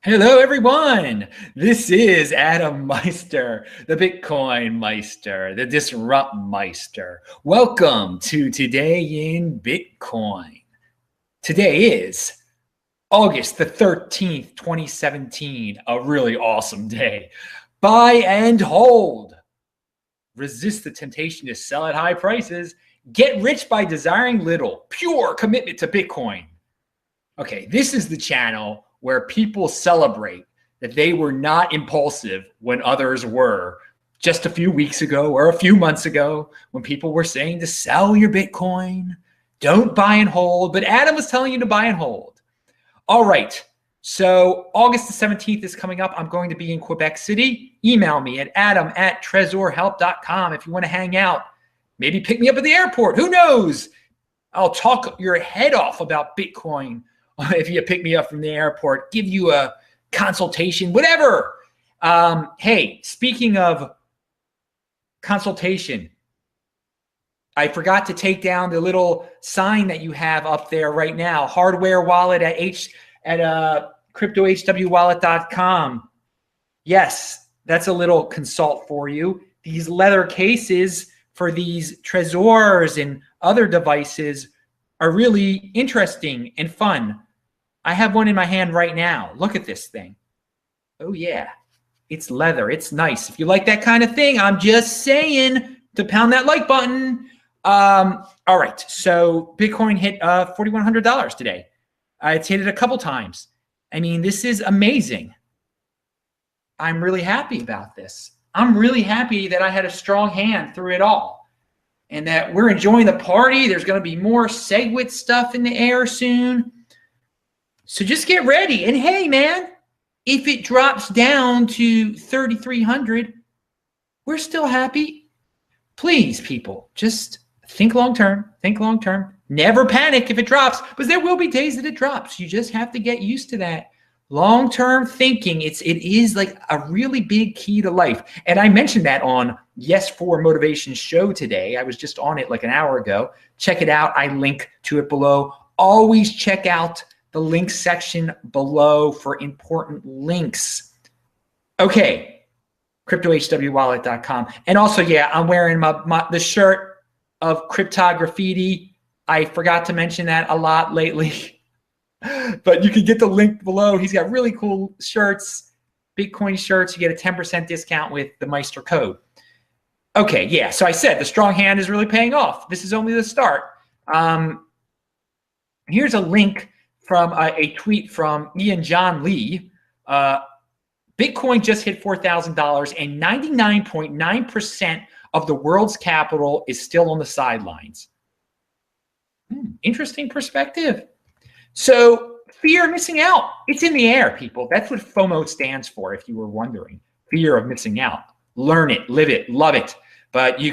Hello, everyone. This is Adam Meister, the Bitcoin Meister, the Disrupt Meister. Welcome to Today in Bitcoin. Today is August the 13th, 2017, a really awesome day. Buy and hold. Resist the temptation to sell at high prices. Get rich by desiring little. Pure commitment to Bitcoin. Okay, this is the channel where people celebrate that they were not impulsive when others were. Just a few weeks ago or a few months ago, when people were saying to sell your Bitcoin, don't buy and hold, but Adam was telling you to buy and hold. All right, so August the 17th is coming up. I'm going to be in Quebec City. Email me at adam@tresorhelp.com if you want to hang out. Maybe pick me up at the airport. Who knows? I'll talk your head off about Bitcoin if you pick me up from the airport, give you a consultation, whatever. Hey, speaking of consultation, I forgot to take down the little sign that you have up there right now, hardware wallet at cryptohwwallet.com. Yes, that's a little consult for you. These leather cases for these Trezors and other devices are really interesting and fun. I have one in my hand right now. Look at this thing. Oh yeah, it's leather. It's nice. If you like that kind of thing, I'm just saying to pound that like button. All right, so Bitcoin hit $4,100 today. It's hit it a couple times. I mean, this is amazing. I'm really happy about this. I'm really happy that I had a strong hand through it all and that we're enjoying the party. There's going to be more SegWit stuff in the air soon. So just get ready. And hey, man, if it drops down to 3,300, we're still happy. Please, people, just think long-term. Think long-term. Never panic if it drops, because there will be days that it drops. You just have to get used to that. Long-term thinking, it is like a really big key to life. And I mentioned that on Yes for Motivation show today. I was just on it like an hour ago. Check it out. I link to it below. Always check out the link section below for important links. Okay, cryptohwwallet.com. And also, yeah, I'm wearing the shirt of Cryptograffiti. I forgot to mention that a lot lately, but you can get the link below. He's got really cool shirts, Bitcoin shirts. You get a 10% discount with the Meister code. Okay, yeah, so I said the strong hand is really paying off. This is only the start. Here's a link from a tweet from Ian John Lee. Bitcoin just hit $4,000 and 99.9% of the world's capital is still on the sidelines. Interesting perspective. So fear of missing out, it's in the air, people. That's what FOMO stands for, if you were wondering. Fear of missing out. Learn it, live it, love it. But you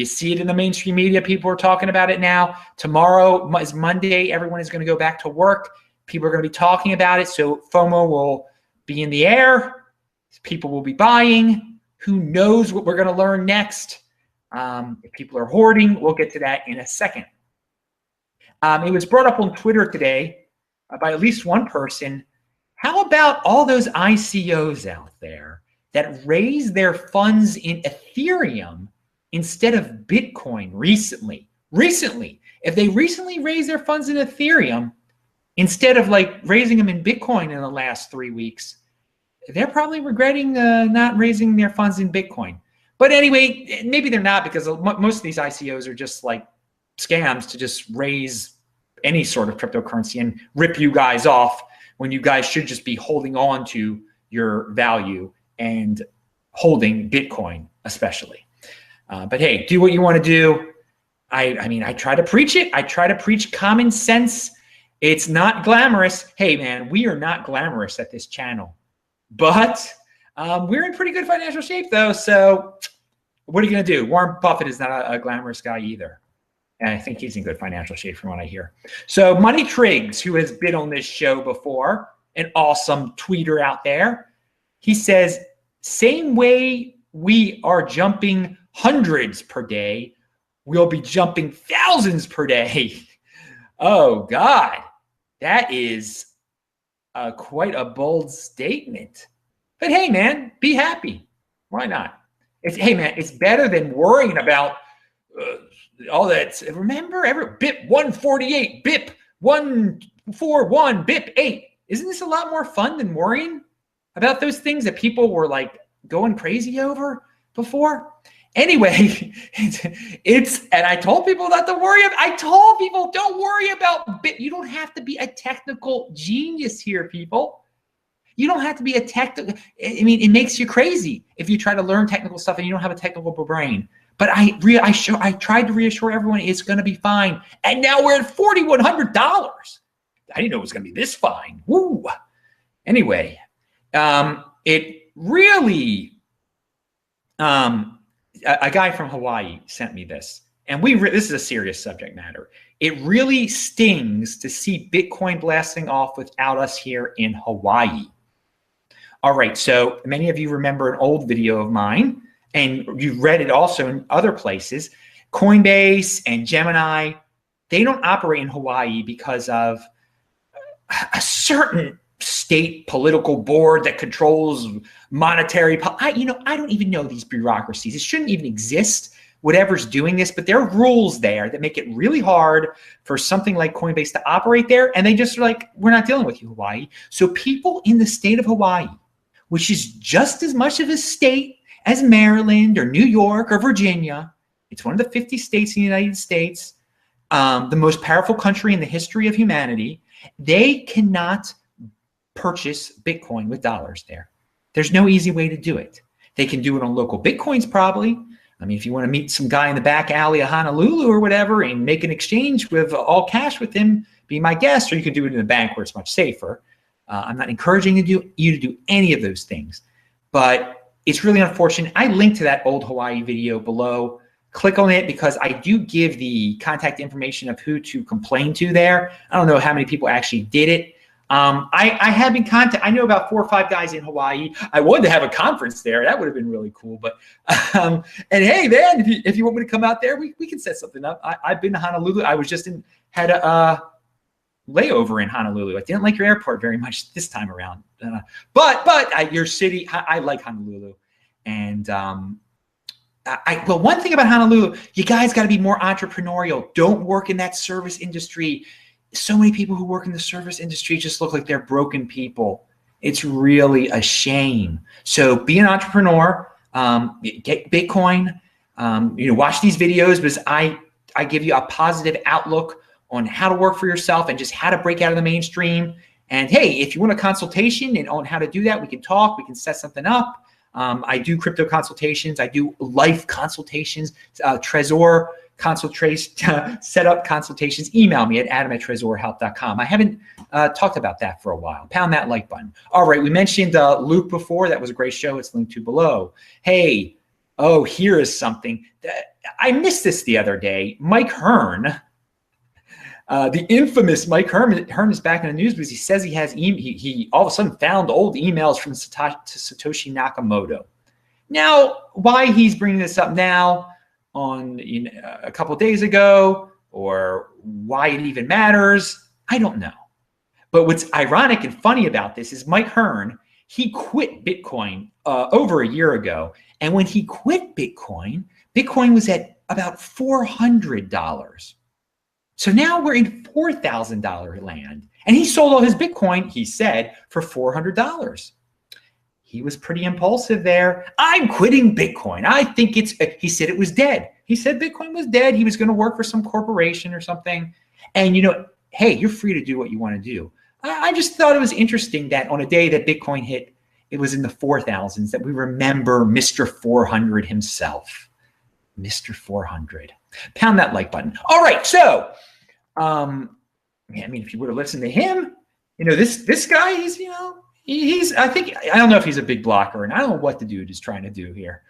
see it in the mainstream media. People are talking about it now. Tomorrow is Monday. Everyone is going to go back to work. People are going to be talking about it. So FOMO will be in the air. People will be buying. Who knows what we're going to learn next? If people are hoarding, we'll get to that in a second. It was brought up on Twitter today by at least one person. How about all those ICOs out there that raise their funds in Ethereum instead of Bitcoin recently? If they recently raised their funds in Ethereum instead of like raising them in Bitcoin in the last 3 weeks, they're probably regretting not raising their funds in Bitcoin. But anyway, maybe they're not, because most of these ICOs are just like scams to just raise any sort of cryptocurrency and rip you guys off when you guys should just be holding on to your value and holding Bitcoin especially. But hey, do what you want to do. I mean, I try to preach it. I try to preach common sense. It's not glamorous. Hey, man, we are not glamorous at this channel. But we're in pretty good financial shape, though. So what are you going to do? Warren Buffett is not a glamorous guy either. And I think he's in good financial shape from what I hear. So Money Triggs, who has been on this show before, an awesome tweeter out there, he says, same way we are jumping hundreds per day, we'll be jumping thousands per day. Oh, God. That is quite a bold statement. But hey, man, be happy. Why not? Hey, man, it's better than worrying about all that. Remember, BIP 148, BIP 141, BIP 8. Isn't this a lot more fun than worrying about those things that people were like going crazy over before? Anyway, it's and I told people not to worry. I told people don't worry about BIP. You don't have to be a technical genius here, people. You don't have to be a technical. I mean, it makes you crazy if you try to learn technical stuff and you don't have a technical brain. But I tried to reassure everyone it's going to be fine. And now we're at $4,100. I didn't know it was going to be this fine. Woo. Anyway, it really, a guy from Hawaii sent me this. And this is a serious subject matter. It really stings to see Bitcoin blasting off without us here in Hawaii. All right, so many of you remember an old video of mine, and you've read it also in other places. Coinbase and Gemini, they don't operate in Hawaii because of a certain state political board that controls monetary. I don't even know these bureaucracies. It shouldn't even exist, whatever's doing this, but there are rules there that make it really hard for something like Coinbase to operate there. And they just are like, we're not dealing with you, Hawaii. So people in the state of Hawaii, which is just as much of a state as Maryland or New York or Virginia, it's one of the 50 states in the United States, the most powerful country in the history of humanity, they cannot purchase Bitcoin with dollars there. There's no easy way to do it. They can do it on local Bitcoins probably. I mean, if you want to meet some guy in the back alley of Honolulu or whatever and make an exchange with all cash with him, be my guest, or you can do it in the bank where it's much safer. I'm not encouraging you to do any of those things, but it's really unfortunate. I linked to that old Hawaii video below. Click on it because I do give the contact information of who to complain to there. I don't know how many people actually did it. I have been contact. I know about 4 or 5 guys in Hawaii. I wanted to have a conference there. That would have been really cool. But and hey, man, if you want me to come out there, we can set something up. I've been to Honolulu. I was just had a layover in Honolulu. I didn't like your airport very much this time around. But your city, I like Honolulu. And well, one thing about Honolulu, you guys got to be more entrepreneurial. Don't work in that service industry. So many people who work in the service industry just look like they're broken people. It's really a shame. So be an entrepreneur, get Bitcoin, watch these videos because I give you a positive outlook on how to work for yourself and just how to break out of the mainstream. And hey, if you want a consultation and on how to do that, we can talk, we can set something up. I do crypto consultations. I do life consultations, Trezor consultation, set up consultations. Email me at adam@trezorhelp.com. I haven't talked about that for a while. Pound that like button. All right, we mentioned Luke before. That was a great show. It's linked to below. Hey, here is something. I missed this the other day. Mike Hearn, the infamous Mike Hearn is back in the news because he says he has he all of a sudden found old emails from Satoshi Nakamoto. Now, why he's bringing this up now on a couple of days ago, or why it even matters, I don't know. But what's ironic and funny about this is Mike Hearn, he quit Bitcoin over a year ago. And when he quit Bitcoin, Bitcoin was at about $400. So now we're in $4,000 land. And he sold all his Bitcoin, he said, for $400. He was pretty impulsive there. I'm quitting Bitcoin. I think he said it was dead. He said Bitcoin was dead. He was going to work for some corporation or something. And, hey, you're free to do what you want to do. I just thought it was interesting that on a day that Bitcoin hit, it was in the 4,000s, that we remember Mr. 400 himself. Mr. 400. Pound that like button. All right. So, if you would have listened to him, this guy, he's I don't know if he's a big blocker, and I don't know what the dude is trying to do here.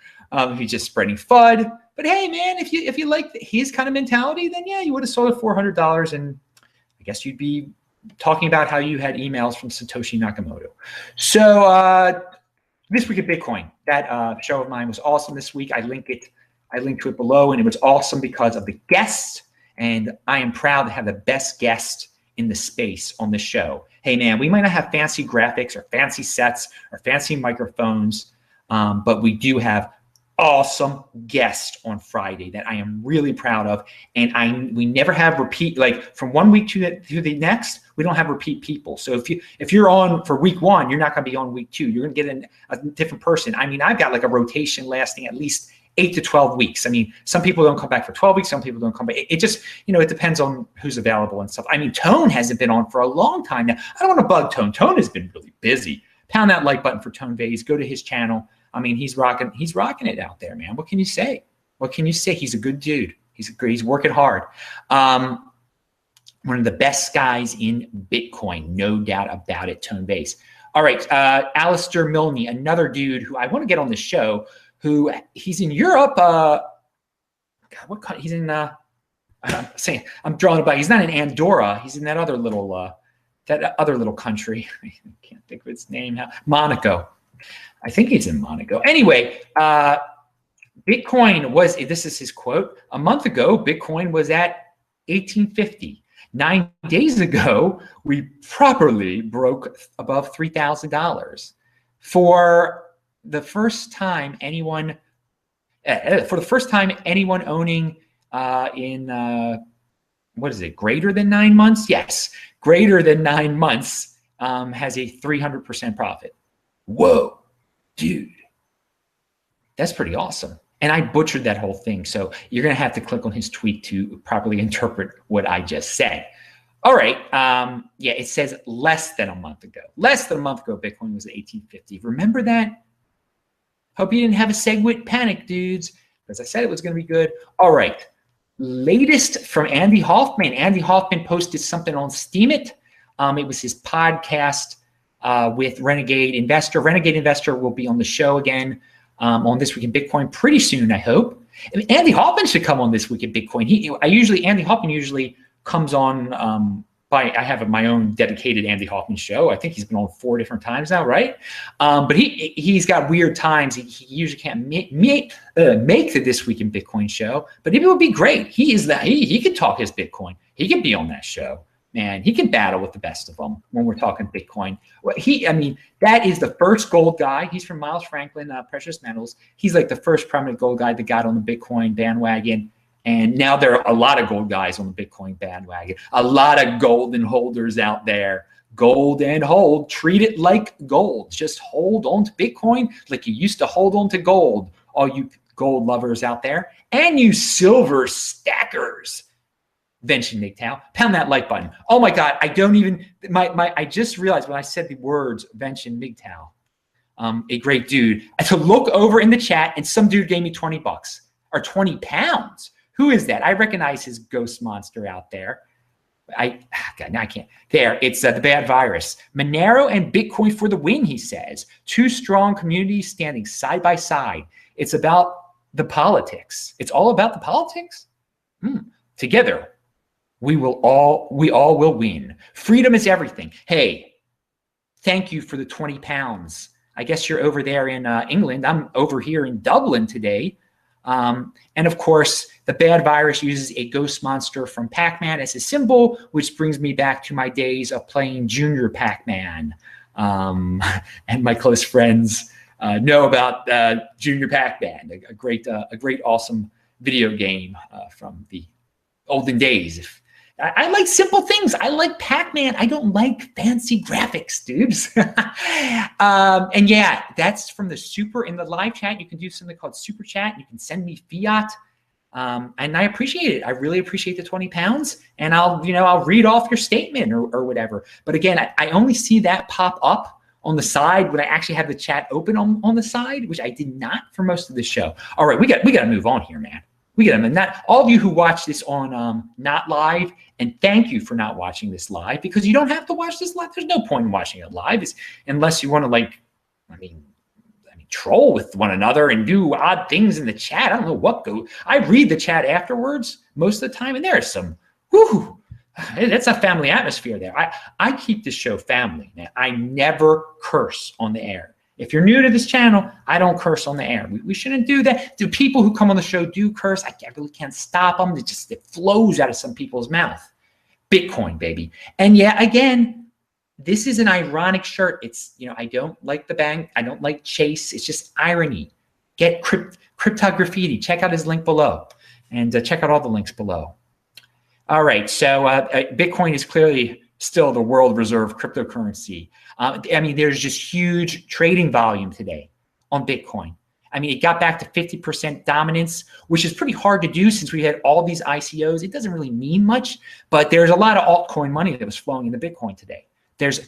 He's just spreading FUD. But hey, man, if you like his kind of mentality, then yeah, you would have sold it $400, and I guess you'd be talking about how you had emails from Satoshi Nakamoto. So this week at Bitcoin, that show of mine was awesome this week. I linked to it below, and it was awesome because of the guests, and I am proud to have the best guest in the space on the show. Hey man, we might not have fancy graphics or fancy sets or fancy microphones, but we do have awesome guests on Friday that I am really proud of. And we never have repeat, like from one week to the next, we don't have repeat people. So if you're on for week 1, you're not going to be on week 2. You're going to get a different person. I mean, I've got like a rotation lasting at least 8 to 12 weeks. I mean, some people don't come back for 12 weeks. Some people don't come back. It just, it depends on who's available and stuff. I mean, Tone hasn't been on for a long time now. I don't want to bug Tone. Tone has been really busy. Pound that like button for Tone Vase. Go to his channel. I mean, he's rocking it out there, man. What can you say? What can you say? He's a good dude. He's working hard. One of the best guys in Bitcoin, no doubt about it, Tone Vase. All right, Alistair Milne, another dude who I want to get on the show, who he's in Europe. God, what country? He's in, I'm drawing a blank. He's not in Andorra. He's in that other little country. I can't think of its name now. Monaco. I think it's in Monaco. Anyway, Bitcoin was, this is his quote, a month ago, Bitcoin was at 1850. 9 days ago, we properly broke above $3,000. For the first time anyone owning in, what is it, greater than 9 months? Yes, greater than 9 months has a 300% profit. Whoa. Dude, that's pretty awesome. And I butchered that whole thing. So you're going to have to click on his tweet to properly interpret what I just said. All right. Yeah, it says less than a month ago. Less than a month ago, Bitcoin was at 1850. Remember that? Hope you didn't have a SegWit panic, dudes, because I said it was going to be good. All right. Latest from Andy Hoffman. Andy Hoffman posted something on Steemit. It was his podcast with Renegade Investor. Renegade Investor will be on the show again on This Week in Bitcoin pretty soon, I hope. I mean, Andy Hoffman should come on This Week in Bitcoin. Andy Hoffman usually comes on I have my own dedicated Andy Hoffman show. I think he's been on 4 different times now, right? But he's got weird times. He usually can't make the This Week in Bitcoin show, but it would be great. He could talk his Bitcoin. He could be on that show. Man, he can battle with the best of them when we're talking Bitcoin. That is the first gold guy. He's from Miles Franklin, Precious Metals. He's like the first prominent gold guy that got on the Bitcoin bandwagon. And now there are a lot of gold guys on the Bitcoin bandwagon. A lot of golden holders out there. Gold and hold. Treat it like gold. Just hold on to Bitcoin like you used to hold on to gold. All you gold lovers out there. And you silver stackers. Vention MGTOW, pound that like button. Oh my God, I don't even, I just realized when I said the words Vention MGTOW, a great dude, to look over in the chat and some dude gave me 20 bucks or 20 pounds. Who is that? I recognize his ghost monster out there. God, now I can't. There, it's the bad virus. Monero and Bitcoin for the win, he says. 2 strong communities standing side by side. It's about the politics. It's all about the politics? Together. We all will win. Freedom is everything. Hey, thank you for the 20 pounds. I guess you're over there in England. I'm over here in Dublin today. And of course, the bad virus uses a ghost monster from Pac-Man as a symbol, which brings me back to my days of playing Junior Pac-Man. And my close friends know about Junior Pac-Man, a great, awesome video game from the olden days. I like simple things. I like Pac-Man. I don't like fancy graphics, dudes. And yeah, that's from the super in the live chat. You can do something called super chat. You can send me fiat. And I appreciate it. I really appreciate the 20 pounds. And I'll read off your statement or whatever. But again, I only see that pop up on the side when I actually have the chat open on the side, which I did not for most of the show. All right, we got to move on here, man. We get them, and not all of you who watch this on not live, and thank you for not watching this live, because you don't have to watch this live. There's no point in watching it live, unless you want to troll with one another and do odd things in the chat. I don't know what goes. I read the chat afterwards most of the time, and there's some that's a family atmosphere there. I keep this show family. Now, I never curse on the air. If you're new to this channel, I don't curse on the air. We shouldn't do that. Do people who come on the show do curse? I really can't stop them. It flows out of some people's mouth. Bitcoin, baby. And yeah, again, this is an ironic shirt. It's, you know, I don't like the bank. I don't like Chase. It's just irony. Get cryptography. Check out his link below, and check out all the links below. All right, so Bitcoin is clearly still the world reserve cryptocurrency. I mean, there's just huge trading volume today on Bitcoin. I mean, it got back to 50% dominance, which is pretty hard to do since we had all these ICOs. It doesn't really mean much, but there's a lot of altcoin money that was flowing into Bitcoin today.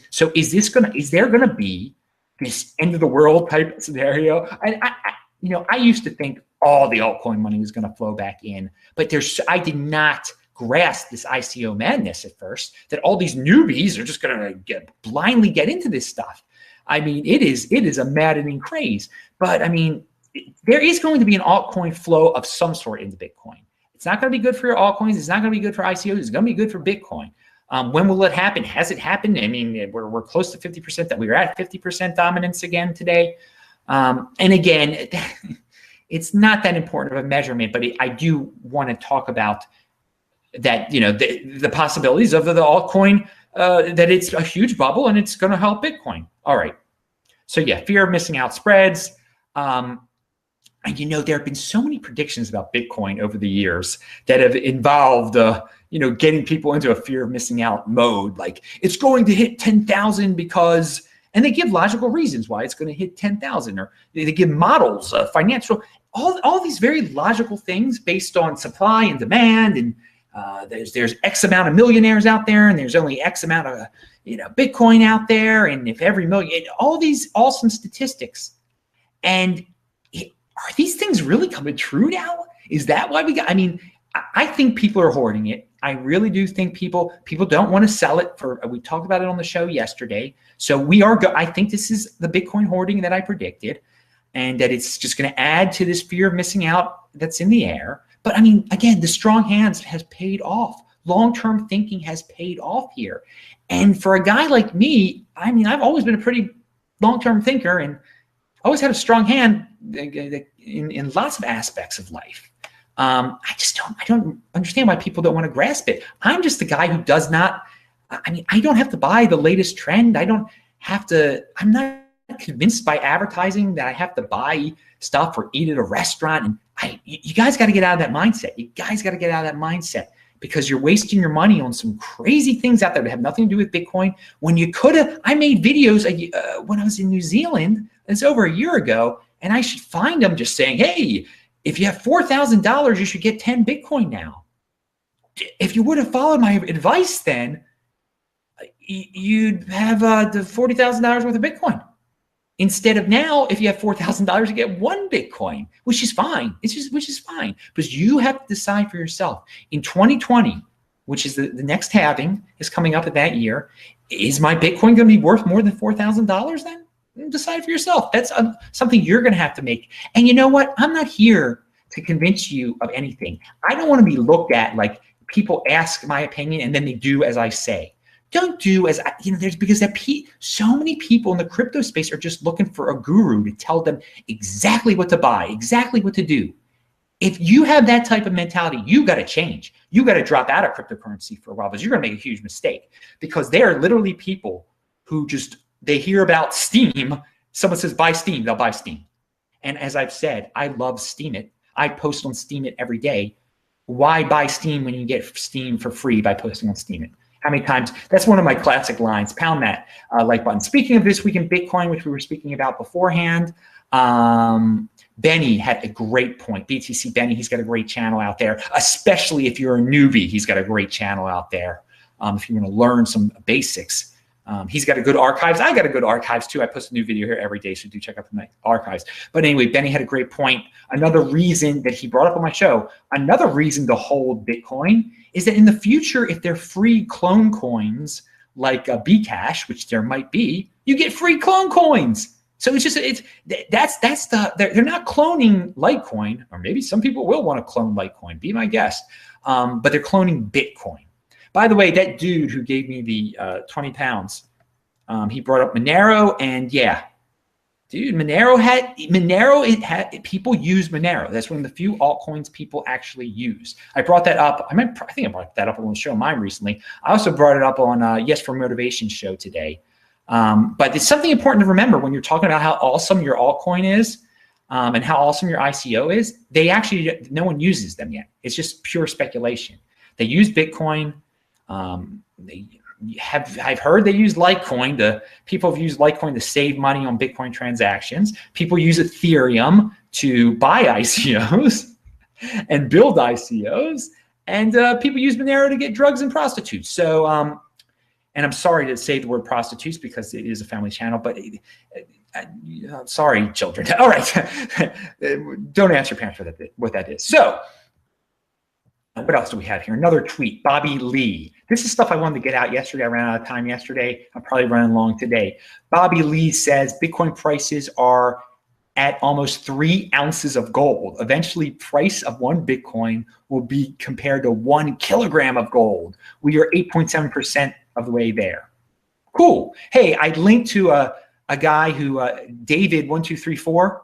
So is there gonna be this end of the world type scenario? I used to think all the altcoin money was gonna flow back in, but I did not grasp this ICO madness at first, that all these newbies are just gonna blindly get into this stuff. I mean, it is a maddening craze, but I mean, there is going to be an altcoin flow of some sort into Bitcoin. It's not going to be good for your altcoins. It's not going to be good for ICOs. It's going to be good for Bitcoin. When will it happen? Has it happened? I mean, we're close to 50%. That we were at 50% dominance again today. And again, it's not that important of a measurement, but I do want to talk about that. You know, the possibilities of the altcoin, that it's a huge bubble and it's going to help Bitcoin. All right. So yeah, fear of missing out spreads. And you know, there have been so many predictions about Bitcoin over the years that have involved, you know, getting people into a fear of missing out mode. Like, it's going to hit 10,000 because, and they give logical reasons why it's going to hit 10,000, or they give models, financial, all these very logical things based on supply and demand. And there's X amount of millionaires out there, and there's only X amount of, you know, Bitcoin out there. And if every million, all these awesome statistics. And are these things really coming true now? Is that why I mean, I think people are hoarding it. I really do think people don't want to sell it we talked about it on the show yesterday. So I think this is the Bitcoin hoarding that I predicted, and that it's just going to add to this fear of missing out that's in the air. But I mean, again, the strong hands has paid off. Long-term thinking has paid off here. And for a guy like me, I mean, I've always been a pretty long-term thinker, and always had a strong hand in lots of aspects of life. I don't understand why people don't want to grasp it. I'm just the guy who does not, I mean, I don't have to buy the latest trend. I'm not convinced by advertising that I have to buy stuff or eat at a restaurant. And you guys got to get out of that mindset. You guys got to get out of that mindset, because you're wasting your money on some crazy things out there that have nothing to do with Bitcoin. When you could have, I made videos when I was in New Zealand, it's over a year ago, and I should find them just saying, hey, if you have $4,000, you should get 10 Bitcoin now. If you would have followed my advice then, you'd have the $40,000 worth of Bitcoin. Instead of now, if you have $4,000, you get 1 Bitcoin, which is fine. Which is fine, because you have to decide for yourself. In 2020, which is the next halving is coming up at that year, is my Bitcoin going to be worth more than $4,000 then? Decide for yourself. That's something you're going to have to make. And you know what? I'm not here to convince you of anything. I don't want to be looked at like people ask my opinion and then they do as I say. Don't do as because so many people in the crypto space are just looking for a guru to tell them exactly what to buy, exactly what to do. If you have that type of mentality, you got to change. You got to drop out of cryptocurrency for a while, because you're going to make a huge mistake. Because there are literally people who they hear about Steam. Someone says, buy Steam, they'll buy Steam. And as I've said, I love Steemit. I post on Steemit every day. Why buy Steam when you get Steam for free by posting on Steemit? How many times? That's one of my classic lines. Pound that like button. Speaking of This Week in Bitcoin, which we were speaking about beforehand, Benny had a great point. BTC Benny, he's got a great channel out there, especially if you're a newbie. He's got a great channel out there if you want to learn some basics. He's got a good archives. I got a good archives too. I post a new video here every day, so do check out my archives. But anyway, Benny had a great point. Another reason that he brought up on my show, another reason to hold Bitcoin is that in the future, if they're free clone coins like Bcash, which there might be, you get free clone coins. So it's just they're not cloning Litecoin, or maybe some people will want to clone Litecoin. Be my guest, but they're cloning Bitcoin. By the way, that dude who gave me the 20 pounds, he brought up Monero, and yeah, Dude, people use Monero. That's one of the few altcoins people actually use. I brought that up. I think I brought that up on the show of mine recently. I also brought it up on Yes for Motivation show today. But it's something important to remember when you're talking about how awesome your altcoin is and how awesome your ICO is. No one uses them yet. It's just pure speculation. They use Bitcoin. I've heard they use Litecoin. People have used Litecoin to save money on Bitcoin transactions. People use Ethereum to buy ICOs and build ICOs. And people use Monero to get drugs and prostitutes. So, and I'm sorry to say the word prostitutes because it is a family channel, but sorry, children. All right. Don't ask your parents what that is. So, what else do we have here? Another tweet, Bobby Lee. This is stuff I wanted to get out yesterday. I ran out of time yesterday. I'm probably running long today. Bobby Lee says Bitcoin prices are at almost 3 ounces of gold. Eventually, price of 1 Bitcoin will be compared to 1 kilogram of gold. We are 8.7% of the way there. Cool. Hey, I linked to a guy who, David1234,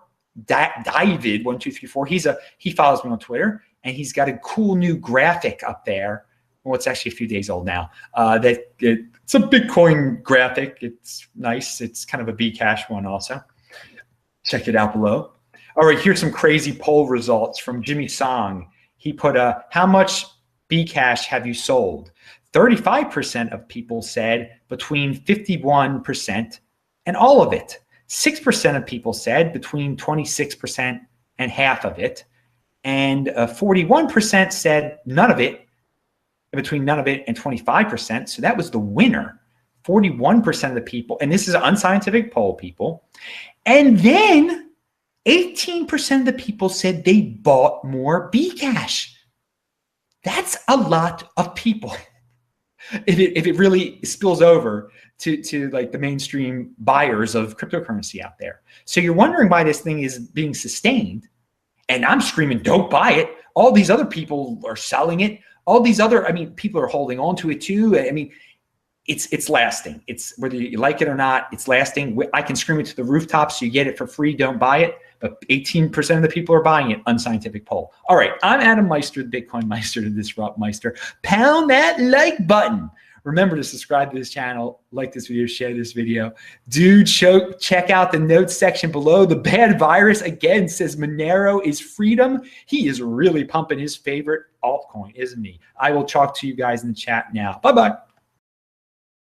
David1234. He follows me on Twitter. And he's got a cool new graphic up there. Well, it's actually a few days old now. It's a Bitcoin graphic. It's nice. It's kind of a Bcash one also. Check it out below. All right, here's some crazy poll results from Jimmy Song. He put how much Bcash have you sold? 35% of people said between 51% and all of it. 6% of people said between 26% and half of it. And 41% said none of it, between none of it and 25%. So that was the winner, 41% of the people. And this is an unscientific poll, people. And then 18% of the people said they bought more Bcash. That's a lot of people. If it really spills over to like the mainstream buyers of cryptocurrency out there. So you're wondering why this thing is being sustained. And I'm screaming, don't buy it. All these other people are selling it. All these other, people are holding on to it too. It's lasting. It's whether you like it or not, it's lasting. I can scream it to the rooftops. You get it for free, don't buy it. But 18% of the people are buying it, unscientific poll. All right, I'm Adam Meister, the Bitcoin Meister, the Disrupt Meister. Pound that like button. Remember to subscribe to this channel, like this video, share this video. Dude, check out the notes section below. The bad virus, again, says Monero is freedom. He is really pumping his favorite altcoin, isn't he? I will talk to you guys in the chat now. Bye-bye.